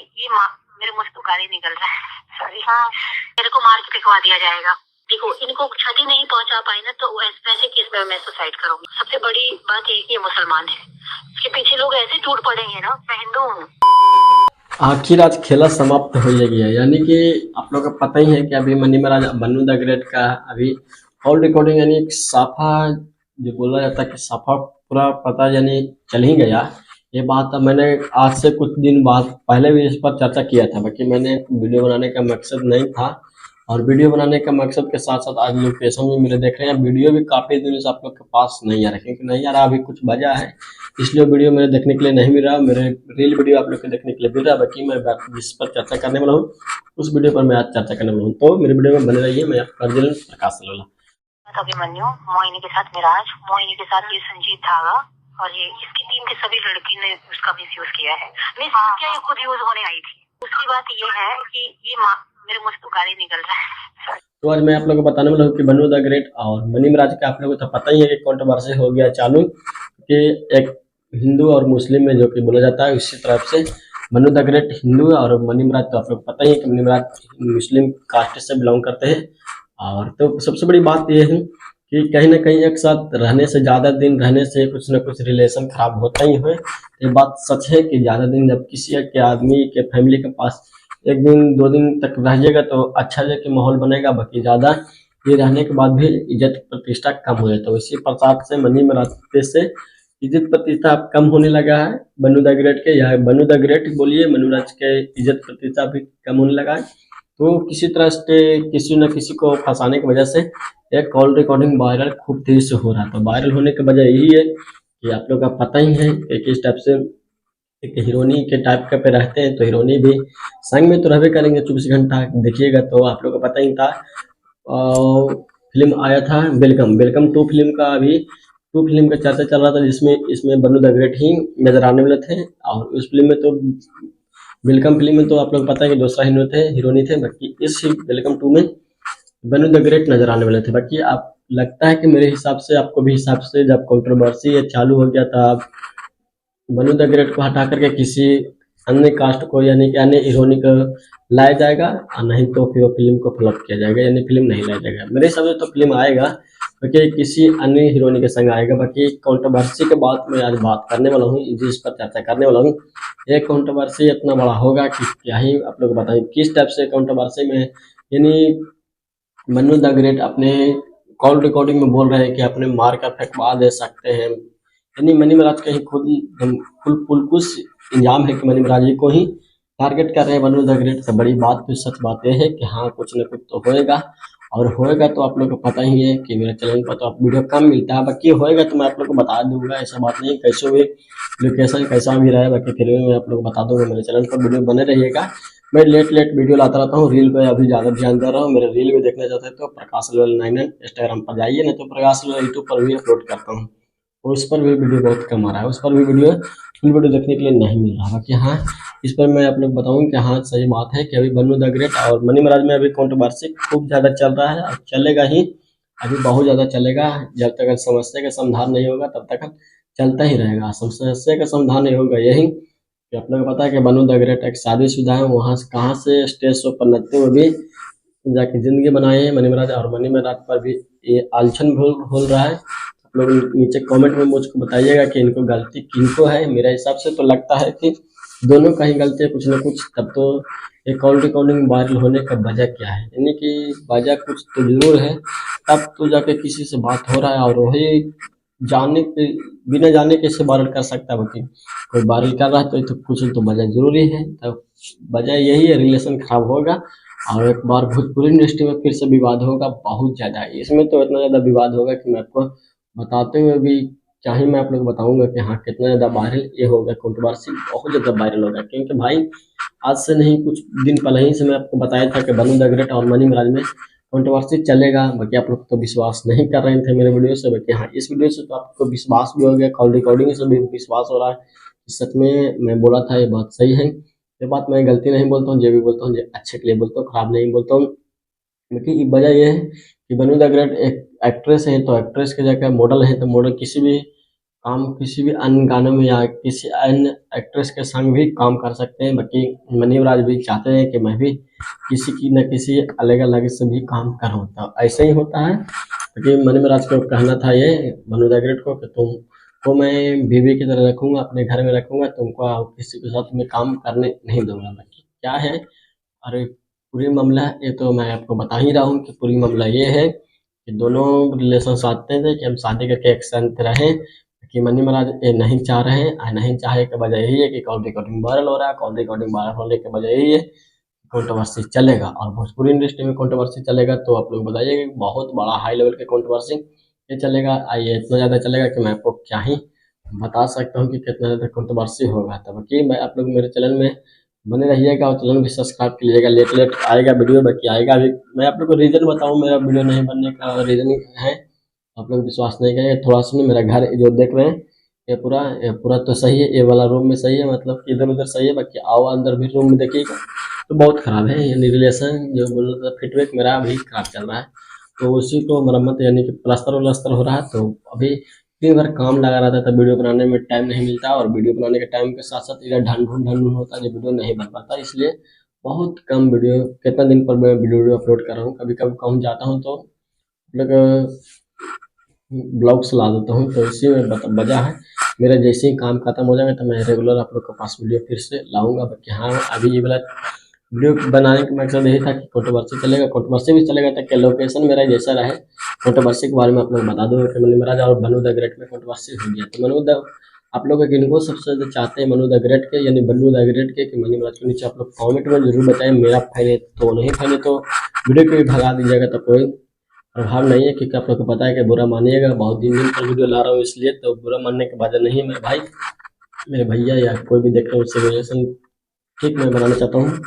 ये मेरे मुंह से तो गाली निकल रहा है, सॉरी। हाँ, मेरे को मार के फेंकवा दिया जाएगा। देखो, इनको क्षति नहीं पहुंचा पाई ना, तो वैसे केस में मैं सुसाइड करूंगी। सबसे बड़ी बात ये कि ये मुसलमान है, इसके पीछे लोग ऐसे टूट पड़ेंगे ना। मैं हिंदू हूँ। आखिर आज खेला समाप्त हो गया, यानी कि आप लोगों को पता ही है कि अभी money Maharaj Bannu the great का अभी कॉल रिकॉर्डिंग यानी एक साफा जो बोला जाता है कि साफा पूरा पता यानी चल ही गया। ये बात मैंने आज से कुछ दिन बाद पहले भी इस पर चर्चा किया था, बाकी मैंने वीडियो बनाने का मकसद नहीं था, और वीडियो बनाने का मकसद के साथ साथ आज लोकेशन भी मेरे देख रहे हैं, वीडियो भी काफ़ी दिनों से आप लोग के पास नहीं आ रहा, क्योंकि नहीं आ रहा अभी कुछ वजह है, इसलिए वीडियो मेरे देखने के लिए नहीं मिल रहा। मेरे रील वीडियो आप लोग को देखने के लिए मिल रहा है, बाकी मैं जिस पर चर्चा करने वाला हूँ उस वीडियो पर मैं आज चर्चा करने वाला हूँ, तो मेरे वीडियो में बने रहिए। मैं आपका अर्जुन प्रकाश सलोला। अभिमन्यु, मोहिनी के साथ मिराज, मोहिनी के साथ ये संजीत धागा, और ये इसकी टीम के सभी लड़की ने उसका मिसयूज किया है। मिसयूज क्या, ये खुद यूज होने आई थी। दूसरी बात ये है कि ये मेरे मुंह से तो गाली निकल रहा है। तो आज मैं आप लोगों को बताने वाला हूँ कि बन्नू द ग्रेट और मनी महाराज का आप लोगों को तो पता ही है कि कंट्रोवर्सी हो गया चालू कि एक हिंदू और मुस्लिम में जो कि बोला जाता है, इसी तरफ से बन्नू द ग्रेट हिंदू और मनी महाराज तो आप लोग पता ही है कि मनी महाराज मुस्लिम कास्ट से बिलोंग करते हैं। और तो सबसे बड़ी बात यह है कि कहीं ना कहीं एक साथ रहने से, ज़्यादा दिन रहने से कुछ ना कुछ रिलेशन खराब होता ही है। ये बात सच है कि ज़्यादा दिन जब किसी के आदमी के फैमिली के पास एक दिन दो दिन तक रहिएगा तो अच्छा है कि माहौल बनेगा, बाकी ज़्यादा ये रहने के बाद भी इज्जत प्रतिष्ठा कम हो जाता है। इसी प्रसाद से मनी महाराज से इज्जत प्रतिष्ठा कम होने लगा है बन्नू द ग्रेट के, या बन्नू द ग्रेट बोलिए, मनी महाराज के इज्जत प्रतिष्ठा भी कम होने लगा है। तो किसी तरह से किसी न किसी को फंसाने की वजह से एक कॉल रिकॉर्डिंग वायरल खूब तेजी से हो रहा था। वायरल होने की वजह यही है कि आप लोग का पता ही है कि किस टाइप से एक हीरोनी के टाइप का पे रहते हैं, तो हीरोनी भी संग में तो रहबे करेंगे 24 घंटा। देखिएगा तो आप लोग को पता ही था, फिल्म आया था वेलकम, वेलकम 2 फिल्म का अभी 2 फिल्म का चर्चा चल रहा था, जिसमें इसमें बन्नू द ग्रेट ही नजर आने वाले थे। और उस फिल्म में तो वेलकम फिल्म में तो आप लोग पता है कि दूसरा हीरोनी थे, बाकी इस वेलकम 2 में बन्नू द ग्रेट नजर आने वाले थे। बाकी आप लगता है कि मेरे हिसाब से, आपको भी हिसाब से, जब कंट्रोवर्सी ये चालू हो गया था, बन्नू द ग्रेट को हटा करके किसी अन्य कास्ट को यानी कि अन्य हीरोनी को लाया जाएगा, और नहीं तो फिर वो फिल्म को फ्लॉप किया जाएगा, यानी फिल्म नहीं लाया जाएगा। मेरे हिसाब से तो फिल्म आएगा, बाकी किसी अन्य हीरोनी के संग आएगा। बाकी कंट्रोवर्सी के बाद मैं आज बात करने वाला हूँ, जिस पर चर्चा करने वाला हूँ, ये कंट्रोवर्सी इतना बड़ा होगा कि क्या ही आप लोग बताएं किस टाइप से कंट्रोवर्सी में, यानी बन्नू द ग्रेट अपने कॉल रिकॉर्डिंग में बोल रहे हैं कि अपने मार कर फेंकवा दे सकते हैं, यानी मनी महाराज का ही खुद फुल कुछ इंजाम है कि मनी महाराज जी को ही टारगेट कर रहे हैं बन्नू द ग्रेट। से बड़ी बात तो सच बात यह है कि हाँ कुछ न कुछ तो होएगा, और होएगा तो आप लोग को पता ही है कि मेरे चैनल पर तो आप वीडियो कम मिलता है, बाकी होएगा तो मैं आप लोग को बता दूंगा, ऐसा बात नहीं, कैसे भी लोकेशन कैसा भी रहे, बाकी फिर भी मैं आप लोग को बता दूंगा। मेरे चैनल पर वीडियो बने रहिएगा, मैं लेट वीडियो लाता रहता हूँ। रील पे अभी ज़्यादा ध्यान दे रहा हूँ, मेरे रील भी देखना चाहते हैं तो प्रकाश लाल 99 इंस्टाग्राम पर जाइए, नहीं तो प्रकाश लाल यूट्यूब पर भी अपलोड करता हूँ, उस पर भी वीडियो बहुत कम आ रहा है, उस पर भी फुल वीडियो देखने के लिए नहीं मिल रहा। बाकी हाँ, इस पर मैं आप लोग बताऊँ कि हाँ सही बात है कि अभी बन्नू द ग्रेट और मनी महाराज में अभी कंट्रोवर्सी खूब ज़्यादा चल रहा है, और चलेगा ही, अभी बहुत ज़्यादा चलेगा। जब तक समस्या का समाधान नहीं होगा तब तक चलता ही रहेगा। समस्या का समाधान नहीं होगा यही कि आप लोग को पता है कि बन्नू द ग्रेट एक शादीशुदा है, वहाँ से कहाँ से स्टेज शो पर नचते हुए भी जाके जिंदगी बनाए हैं मनी महाराज, और मनी महाराज पर भी ये आलछन बोल रहा है। आप लोग नीचे कमेंट में मुझको बताइएगा कि इनको गलती किनको है। मेरे हिसाब से तो लगता है कि दोनों का ही गलती है कुछ न कुछ, तब तो ये कॉल रिकॉर्डिंग वायरल होने का वजह क्या है, यानी कि वजह कुछ तो जरूर है, तब तो जाके किसी से बात हो रहा है, और वही जाने के बिना जाने कैसे वायरल कर सकता है। बाकी कोई वायरल कर रहा है तो कुछ तो वजह जरूरी है, तब वजह यही है, रिलेशन खराब होगा, और एक बार भोजपुरी इंडस्ट्री में फिर से विवाद होगा बहुत ज़्यादा। इसमें तो इतना ज़्यादा विवाद होगा कि मैं आपको बताते हुए भी क्या ही मैं आप लोग बताऊंगा कि हाँ कितना ज़्यादा वायरल ये होगा, कंट्रोवर्सी बहुत ज़्यादा वायरल होगा, क्योंकि भाई आज से नहीं कुछ दिन पहले ही से मैं आपको बताया था कि बन्नू द ग्रेट और मनी महाराज में कंट्रोवर्सी चलेगा। बाकी आप लोग तो विश्वास नहीं कर रहे थे मेरे वीडियो से, बाकी हाँ इस वीडियो से तो आपको विश्वास भी हो गया, कॉल रिकॉर्डिंग से भी विश्वास हो रहा है, सच में मैं बोला था ये बात सही है। ये बात मैं गलती नहीं बोलता हूँ, जो भी बोलता हूँ जो अच्छे के लिए बोलता हूँ, खराब नहीं बोलता हूँ। क्योंकि वजह यह है कि बन्नू द ग्रेट एक एक्ट्रेस है, तो एक्ट्रेस की जगह मॉडल है, तो मॉडल किसी भी काम किसी भी अन्य गानों में या किसी अन्य एक्ट्रेस के संग भी काम कर सकते हैं। बाकी मनी राज भी चाहते हैं कि मैं भी किसी की न किसी अलग अलग से भी काम करूँ, तो ऐसे ही होता है। क्योंकि मनी राज को कहना था ये मनु द ग्रेट को कि तुमको मैं बीवी की तरह रखूँगा, अपने घर में रखूँगा, तुमको किसी के साथ मैं काम करने नहीं दूँगा। बाकी क्या है, अरे पूरी मामला ये तो मैं आपको बता ही रहा हूँ कि पूरी मामला ये है कि दोनों रिलेशन चाहते थे कि हम शादी करके एक साथ रहें, कि मनी महाराज ये नहीं चाह रहे हैं। नहीं चाहे की वजह यही है कि कॉल रिकॉर्डिंग वायरल हो रहा है। कॉल रिकॉर्डिंग वायरल होने की वजह यही है, कंट्रोवर्सी चलेगा और भोजपुरी इंडस्ट्री में कंट्रोवर्सी चलेगा तो आप लोग बताइए कि बहुत बड़ा हाई लेवल के कंट्रोवर्सी ये चलेगा। आइए इतना ज़्यादा चलेगा कि मैं आपको क्या ही बता सकता हूँ कि कितना ज़्यादा कंट्रोवर्सी होगा। तो बाकी मैं आप लोग मेरे चैनल में बने रहिएगा और चैनल भी सब्सक्राइब कर लीजिएगा। लेट आएगा वीडियो, बाकी आएगा अभी। मैं आप लोग को रीज़न बताऊँ मेरा वीडियो नहीं बनने का रीज़न है, आप लोग विश्वास नहीं करेंगे। थोड़ा सुनिए, मेरा घर जो देख रहे हैं ये पूरा तो सही है, ये वाला रूम में सही है, मतलब कि इधर उधर सही है। बाकी आओ अंदर भी रूम में देखिएगा तो बहुत ख़राब है, यानी रिलेशन जो बोल रहा था फीडबैक मेरा अभी ख़राब चल रहा है, तो उसी को मरम्मत यानी कि प्लास्टर व्लास्टर हो रहा है। तो अभी दिन भर काम लगा रहता था, वीडियो बनाने में टाइम नहीं मिलता और वीडियो बनाने के टाइम के साथ साथ इधर ढंढून होता है जो वीडियो नहीं बन पाता, इसलिए बहुत कम वीडियो, कितना दिन पर मैं वीडियो अपलोड कर रहा हूँ। कभी कभी कहूँ जाता हूँ तो मतलब ब्लॉग्स ला देता हूँ, तो इसी में वजह है। मेरा जैसे ही काम खत्म हो जाएगा तो मैं रेगुलर आप लोग के पास वीडियो फिर से लाऊंगा। बाकी हाँ, अभी ये वाला वीडियो बनाने का मकसद यही था कि कंट्रोवर्सी भी चलेगा ताकि लोकेशन मेरा जैसा रहे। कंट्रोवर्सी के बारे में आप लोग बता दो कि मनी महाराज और मनु द ग्रेट में कंट्रोवर्सी हो गया, तो आप लोग किनको सबसे ज़्यादा चाहते हैं, मनु द ग्रेट के यानी बन्नू द ग्रेट के कि मनी महाराज के, नीचे आप लोग कॉमेंट में जरूर बताएं। मेरा फैन है तो नहीं, फैन है तो वीडियो को भी भगा दीजिएगा, तो कोई प्रभाव नहीं है। क्योंकि आप लोग को पता है कि बुरा मानिएगा, बहुत दिन पर वीडियो ला रहा हूँ इसलिए, तो बुरा मानने की वजह नहीं है। मेरे भाई, मेरे भैया या कोई भी देख रहे हो उससे रिलेशन ठीक मैं बनाना चाहता हूँ।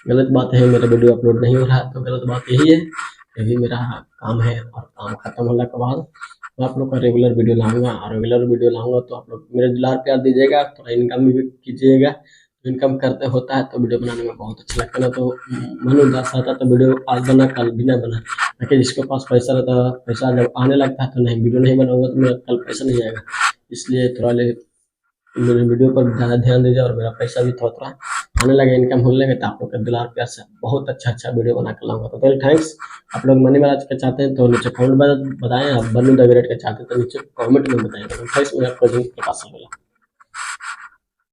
गलत बात है मेरा वीडियो अपलोड नहीं हो रहा है, तो गलत बात यही है, यही मेरा काम है। और काम खत्म होने के बाद मैं आप लोग का रेगुलर वीडियो लाऊंगा, और रेगुलर वीडियो लाऊंगा तो आप लोग मेरे दुलार प्यार दीजिएगा, थोड़ा इनकम भी कीजिएगा। इनकम करते होता है तो वीडियो बनाने में बहुत अच्छा लगता है ना। तो मनोदास आता तो वीडियो आज बना कल भी ना बना, ताकि जिसके पास पैसा रहता है, पैसा जब आने लगता है तो नहीं, वीडियो नहीं बनाऊंगा तो मेरा कल पैसा नहीं आएगा। इसलिए थोड़ा मेरे वीडियो पर ज़्यादा ध्यान दीजिए और मेरा पैसा भी थोड़ा थोड़ा आने लगे, इनकम होने लगे, तो आप लोग के दुलार प्यार से बहुत अच्छा वीडियो बना कर लाऊंगा। तो थैंक्स। आप लोग मनी महाराज के चाहते हैं तो नीचे कमेंट में बताएं, आप बन्नू द ग्रेट के चाहते हैं तो नीचे कमेंट में बताएं। तो थैंक्स, मैं आपको प्रकाश बोला।